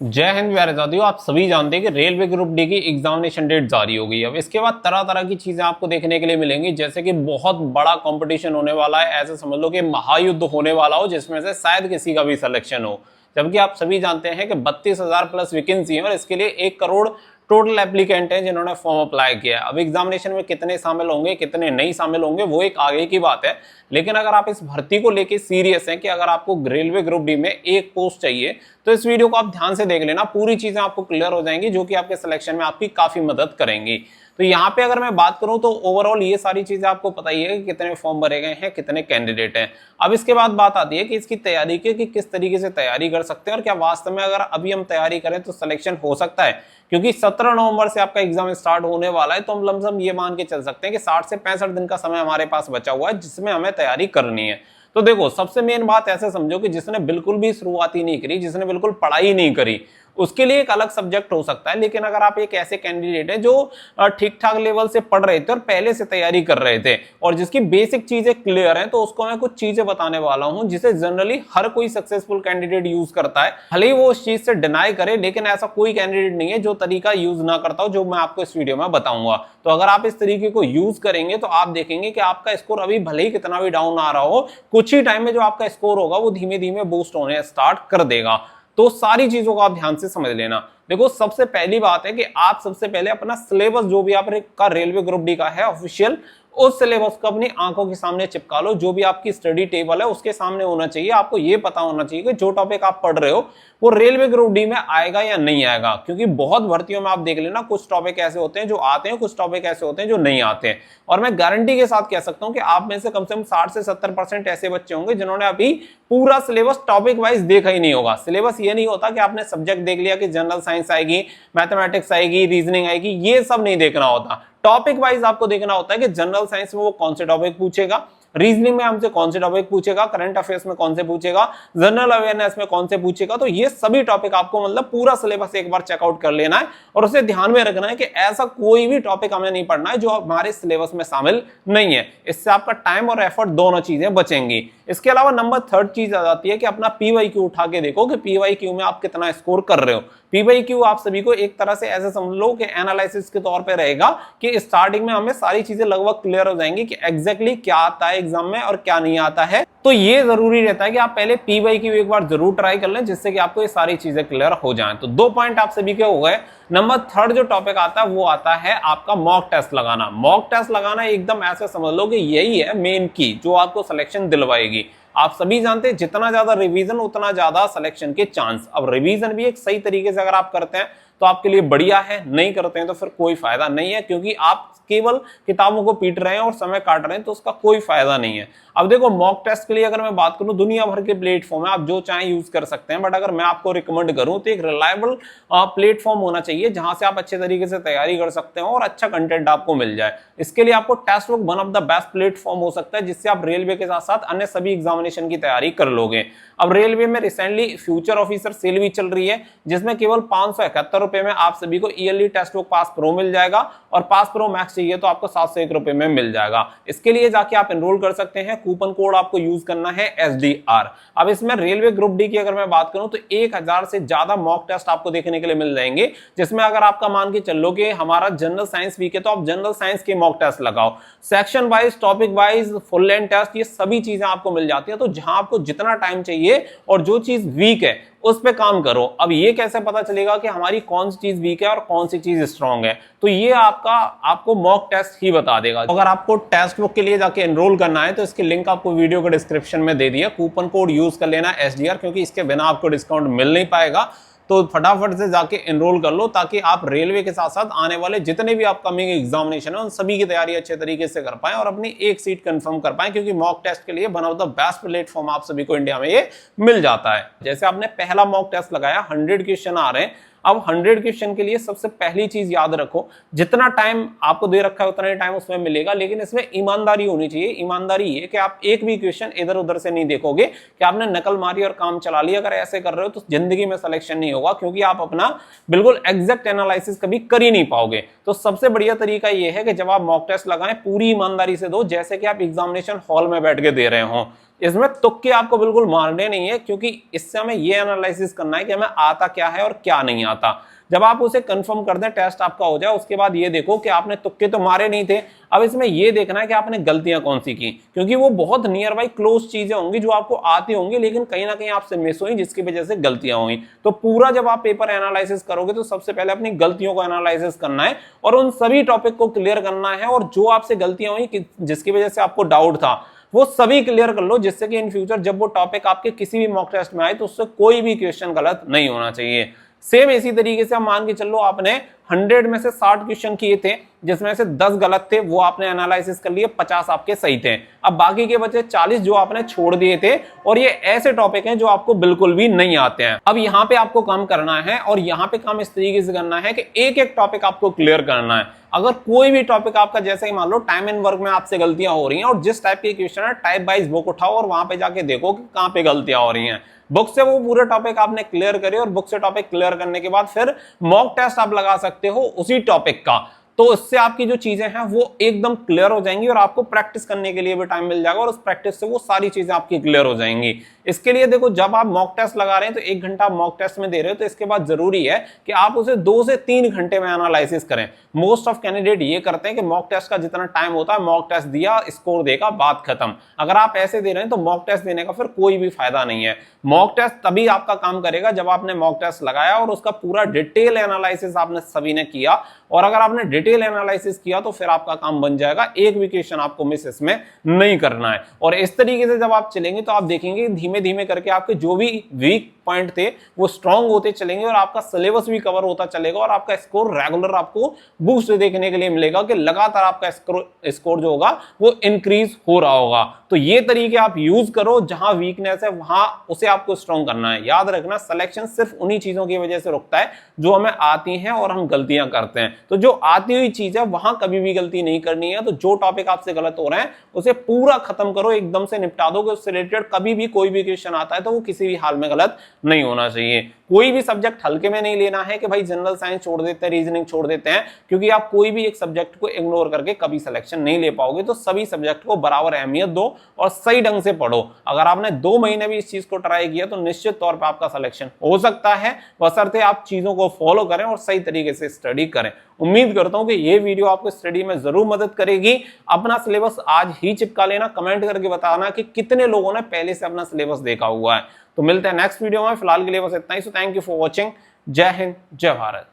जय हिंद प्यारे साथियों। आप सभी जानते हैं कि रेलवे ग्रुप डी की एग्जामिनेशन डेट जारी हो गई। अब इसके बाद तरह तरह की चीजें आपको देखने के लिए मिलेंगी, जैसे कि बहुत बड़ा कंपटीशन होने वाला है। ऐसे समझ लो कि महायुद्ध होने वाला हो जिसमें से शायद किसी का भी सिलेक्शन हो। जबकि आप सभी जानते हैं कि 32,000 प्लस वैकेंसी है और इसके लिए 1 करोड़ टोटल एप्लीकेंट हैं जिन्होंने फॉर्म अप्लाई किया है। अब एग्जामिनेशन में कितने शामिल होंगे कितने नहीं शामिल होंगे वो एक आगे की बात है, लेकिन अगर आप इस भर्ती को लेके सीरियस हैं कि अगर आपको रेलवे ग्रुप डी में एक पोस्ट चाहिए तो इस वीडियो को आप ध्यान से देख लेना। पूरी चीजें आपको क्लियर हो जाएंगी जो कि आपके सिलेक्शन में आपकी काफी मदद करेंगी। तो यहाँ पे अगर मैं बात करूं तो ओवरऑल ये सारी चीजें आपको पता ही है कि कितने फॉर्म भरे गए हैं, कितने कैंडिडेट हैं। अब इसके बाद बात आती है कि इसकी तैयारी की कि किस तरीके से तैयारी कर सकते हैं और क्या वास्तव में अगर अभी हम तैयारी करें तो सिलेक्शन हो सकता है। क्योंकि 17 नवंबर से आपका एग्जाम स्टार्ट होने वाला है, तो हम लमसम ये मान के चल सकते हैं कि 60 से 65 दिन का समय हमारे पास बचा हुआ है जिसमें हमें तैयारी करनी है। तो देखो, सबसे मेन बात ऐसे समझो कि जिसने बिल्कुल भी शुरुआत ही नहीं करी, जिसने बिल्कुल पढ़ाई नहीं करी, उसके लिए एक अलग सब्जेक्ट हो सकता है। लेकिन अगर आप एक ऐसे कैंडिडेट हैं जो ठीक ठाक लेवल से पढ़ रहे थे और पहले से तैयारी कर रहे थे और जिसकी बेसिक चीजें क्लियर हैं, तो उसको मैं कुछ चीजें बताने वाला हूं जिसे जनरली हर कोई सक्सेसफुल कैंडिडेट यूज करता है। भले ही वो उस चीज से डिनाई करे, लेकिन ऐसा कोई कैंडिडेट नहीं है जो तरीका यूज ना करता हो जो मैं आपको इस वीडियो में बताऊंगा। तो अगर आप इस तरीके को यूज करेंगे तो आप देखेंगे कि आपका स्कोर अभी भले ही कितना भी डाउन आ रहा हो, कुछ ही टाइम में जो आपका स्कोर होगा वो धीमे धीमे बूस्ट होने स्टार्ट कर देगा। तो सारी चीजों को आप ध्यान से समझ लेना। देखो, सबसे पहली बात है कि आप सबसे पहले अपना सिलेबस जो भी आपका रेलवे ग्रुप डी का है ऑफिशियल, उस सिलेबस को अपनी आंखों के सामने चिपका लो। जो भी आपकी स्टडी टेबल है उसके सामने होना चाहिए। आपको ये पता होना चाहिए कि जो टॉपिक आप पढ़ रहे हो वो रेलवे ग्रुप डी में आएगा या नहीं आएगा। क्योंकि बहुत भर्तियों में आप देख लेना, कुछ टॉपिक ऐसे होते हैं जो आते हैं, कुछ टॉपिक ऐसे होते हैं जो नहीं आते हैं। और मैं गारंटी के साथ कह सकता हूं कि आप में से कम 60 से 70% ऐसे बच्चे होंगे जिन्होंने अभी पूरा सिलेबस टॉपिक वाइज देखा ही नहीं होगा। सिलेबस ये नहीं होता कि आपने सब्जेक्ट देख लिया कि जनरल साइंस आएगी, मैथमेटिक्स आएगी, रीजनिंग आएगी, ये सब नहीं देखना होता। टॉपिक वाइज आपको देखना होता है कि जनरल साइंस में वो कौन से टॉपिक पूछेगा, रीजनिंग में हमसे कौन से टॉपिक पूछेगा, करंट अफेयर्स में कौन से पूछेगा, जनरल अवेयरनेस में कौन से पूछेगा। तो ये सभी टॉपिक आपको मतलब पूरा सिलेबस एक बार चेकआउट कर लेना है और उसे ध्यान में रखना है कि ऐसा कोई भी टॉपिक हमें नहीं पढ़ना है जो हमारे सिलेबस में शामिल नहीं है। इससे आपका टाइम और एफर्ट दोनों चीजें बचेंगी। इसके अलावा नंबर 3 चीज आ जाती है कि अपना पीवाईक्यू उठा के देखो कि पीवाईक्यू में आप कितना स्कोर कर रहे हो। पीवाईक्यू आप सभी को एक तरह से ऐसे समझ लो कि एनालिसिस के तौर पे रहेगा कि स्टार्टिंग में हमें सारी चीजें लगभग क्लियर हो जाएंगी कि एग्जैक्टली क्या आता है एग्जाम में और क्या नहीं आता है। तो ये जरूरी रहता है कि आप पहले पीवाईक्यू एक बार जरूर ट्राई कर लें जिससे कि आपको ये सारी चीजें क्लियर हो जाएं। तो 2 पॉइंट आप सभी के हो गए। नंबर 3 जो टॉपिक आता है वो आता है आपका मॉक टेस्ट लगाना। मॉक टेस्ट लगाना एकदम ऐसे समझ लो कि यही है मेन की जो आपको सिलेक्शन दिलवाएगी। आप सभी जानते हैं जितना ज्यादा रिवीजन उतना ज्यादा सिलेक्शन के चांस। अब रिवीजन भी एक सही तरीके से अगर आप करते हैं तो आपके लिए बढ़िया है, नहीं करते हैं तो फिर कोई फायदा नहीं है, क्योंकि आप केवल किताबों को पीट रहे हैं और समय काट रहे हैं तो उसका कोई फायदा नहीं है। अब देखो, मॉक टेस्ट के लिए अगर मैं बात करूं, दुनिया भर के प्लेटफॉर्म है, आप जो चाहें यूज कर सकते हैं, बट अगर मैं आपको रिकमेंड करूं तो एक रिलायबल प्लेटफॉर्म होना चाहिए जहां से आप अच्छे तरीके से तैयारी कर सकते हो और अच्छा कंटेंट आपको मिल जाए। इसके लिए आपको Testbook one of the best platform हो सकता है जिससे आप रेलवे के साथ साथ अन्य सभी एग्जामिनेशन की तैयारी कर लोगे। अब रेलवे में रिसेंटली फ्यूचर ऑफिसर सेल भी चल रही है जिसमें केवल 571 रुपए में आप सभी को yearly test book pass pro मिल जाएगा और पास प्रो मैक्स चाहिए तो आपको 701 रुपए में मिल जाएगा। इसके लिए जाके आप एनरोल कर सकते हैं। कूपन कोड आपको यूज करना है SDR। अब इसमें रेलवे ग्रुप डी की अगर मैं बात करूं तो 1000 से ज्यादा मॉक टेस्ट आपको देखने के लिए मिल जाएंगे, जिसमें अगर आपका मान के चलो कि हमारा जनरल साइंस वीक है तो आप जनरल साइंस के मॉक टेस्ट लगाओ। Section wise, topic wise, full length test, ये सभी चीजें आपको मिल जाती है। तो जहां आपको जितना टाइम चाहिए और जो चीज वीक है उस पे काम करो। अब ये कैसे पता चलेगा कि हमारी कौन सी चीज वीक है और कौन सी चीज स्ट्रांग है? तो ये आपको मॉक टेस्ट ही बता देगा। अगर आपको टेस्ट बुक के लिए जाके एनरोल करना है तो इसकी लिंक आपको वीडियो के डिस्क्रिप्शन में दे दिया। कूपन कोड यूज कर लेना SDR, क्योंकि इसके बिना आपको डिस्काउंट मिल नहीं पाएगा। तो फटाफट से जाके एनरोल कर लो ताकि आप रेलवे के साथ साथ आने वाले जितने भी अपकमिंग एग्जामिनेशन है उन सभी की तैयारी अच्छे तरीके से कर पाएं और अपनी एक सीट कंफर्म कर पाएं, क्योंकि मॉक टेस्ट के लिए one of the best platform आप सभी को इंडिया में ये मिल जाता है। जैसे आपने पहला मॉक टेस्ट लगाया, 100 क्वेश्चन आ रहे हैं। अब 100 क्वेश्चन के लिए सबसे पहली चीज याद रखो, जितना टाइम आपको दे रखा है उतना ही टाइम उसमें मिलेगा, लेकिन इसमें ईमानदारी होनी चाहिए। ईमानदारी ये कि आप एक भी क्वेश्चन इधर उधर से नहीं देखोगे कि आपने नकल मारी और काम चला लिया। अगर ऐसे कर रहे हो तो जिंदगी में सिलेक्शन नहीं होगा, क्योंकि आप अपना बिल्कुल एग्जैक्ट एनालिसिस कभी कर ही नहीं पाओगे। तो सबसे बढ़िया तरीका यह है कि जब आप मॉक टेस्ट लगाएं पूरी ईमानदारी से दो, जैसे कि आप एग्जामिनेशन हॉल में बैठ के दे रहे हो। इसमें तुक्के आपको बिल्कुल मारने नहीं है, क्योंकि इससे हमें ये एनालिसिस करना है कि हमें आता क्या है और क्या नहीं आता। जब आप उसे कंफर्म कर दें, टेस्ट आपका हो जाए, उसके बाद ये देखो कि आपने तुक्के तो मारे नहीं थे, अब इसमें ये देखना है कि आपने गलतियां कौन सी की, क्योंकि वो बहुत नियर बाई क्लोज चीजें होंगी जो आपको आती होंगी, लेकिन कहीं ना कहीं आपसे मिस हुई, जिसकी वजह से गलतियां हुई। तो पूरा जब आप पेपर एनालिसिस करोगे तो सबसे पहले अपनी गलतियों को एनालिसिस करना है और उन सभी टॉपिक को क्लियर करना है, और जो आपसे गलतियां हुई जिसकी वजह से आपको डाउट था वो सभी क्लियर कर लो, जिससे कि इन फ्यूचर जब वो टॉपिक आपके किसी भी मॉक टेस्ट में आए तो उससे कोई भी क्वेश्चन गलत नहीं होना चाहिए। सेम इसी तरीके से हम मान के चलो आपने 100 में से 60 क्वेश्चन किए थे, जिसमें से 10 गलत थे, वो आपने एनालिसिस कर लिए, 50 आपके सही थे। अब बाकी के बचे 40 जो आपने छोड़ दिए थे, और ये ऐसे टॉपिक हैं जो आपको बिल्कुल भी नहीं आते हैं। अब यहाँ पे आपको काम करना है, और यहाँ पे काम इस तरीके से करना है कि एक एक टॉपिक आपको क्लियर करना है। अगर कोई भी टॉपिक आपका, जैसे ही मान लो टाइम एंड वर्क में आपसे गलतियां हो रही हैं, और जिस टाइप के क्वेश्चन है टाइप वाइज बुक उठाओ और वहां पे जाके देखो कि कहां पे गलतियां हो रही हैं। बुक से वो पूरे टॉपिक आपने क्लियर करे, और बुक से टॉपिक क्लियर करने के बाद फिर मॉक टेस्ट आप लगा सकते हो उसी टॉपिक का। तो इससे आपकी जो चीजें हैं वो एकदम क्लियर हो जाएंगी, और आपको प्रैक्टिस करने के लिए भी टाइम मिल जाएगा, और उस प्रैक्टिस से वो सारी चीजें आपकी क्लियर हो जाएंगी। इसके लिए देखो, जब आप मॉक टेस्ट लगा रहे हैं तो 1 घंटा मॉक टेस्ट में दे रहे हो, तो इसके बाद जरूरी है कि आप उसे 2 से 3 घंटे में एनालिसिस करें। मोस्ट ऑफ कैंडिडेट ये करते हैं कि मॉक टेस्ट का जितना टाइम होता है, मॉक टेस्ट दिया, स्कोर देगा, बात खत्म। अगर आप ऐसे दे रहे हैं तो मॉक टेस्ट देने का फिर कोई भी फायदा नहीं है। मॉक टेस्ट तभी आपका काम करेगा जब आपने मॉक टेस्ट लगाया और उसका पूरा डिटेल एनालिसिस आपने सभी ने किया, और अगर आपने डिटेल एनालिसिस किया तो फिर आपका काम बन जाएगा। एक भी क्वेश्चन आपको मिस इसमें नहीं करना है। और इस तरीके से जब आप चलेंगे तो आप देखेंगे धीमे धीमे करके आपके जो भी वीक पॉइंट थे वो स्ट्रांग होते चलेंगे, और आपका सिलेबस भी कवर होता चलेगा, और आपका स्कोर रेगुलर आपको बूस्ट देखने के लिए मिलेगा कि लगातार आपका स्कोर जो होगा वो इंक्रीज हो रहा होगा। तो ये तरीके आप यूज करो, जहां वीकनेस है वहां उसे आपको स्ट्रांग करना है। याद रखना, सिलेक्शन सिर्फ उन्हीं चीजों की वजह से रुकता है जो हमें आती हैं और हम गलतियां करते हैं। तो जो आती हुई चीज है वहां कभी भी गलती नहीं करनी है। तो जो टॉपिक आपसे गलत हो रहे हैं उसे पूरा खत्म करो, एकदम से निपटा दो, कि उससे रिलेटेड कभी भी कोई भी क्वेश्चन आता है तो वो किसी भी हाल में गलत नहीं होना चाहिए। कोई भी सब्जेक्ट हल्के में नहीं लेना है कि भाई जनरल साइंस छोड़ देते हैं, रीजनिंग छोड़ देते हैं, क्योंकि आप कोई भी एक सब्जेक्ट को इग्नोर करके कभी सिलेक्शन नहीं ले पाओगे। तो सभी सब्जेक्ट को बराबर अहमियत दो और सही ढंग से पढ़ो। अगर आपने 2 महीने भी इस चीज को ट्राई किया तो निश्चित तौर पर आपका सिलेक्शन हो सकता है, बशर्ते आप चीजों को फॉलो करें और सही तरीके से स्टडी करें। उम्मीद करता हूं कि ये वीडियो आपको स्टडी में जरूर मदद करेगी। अपना सिलेबस आज ही चिपका लेना, कमेंट करके बताना कि कितने लोगों ने पहले से अपना सिलेबस देखा हुआ है। तो मिलते हैं नेक्स्ट वीडियो में, फिलहाल के लिए बस इतना ही। So thank you for watching. जय हिंद, जय भारत।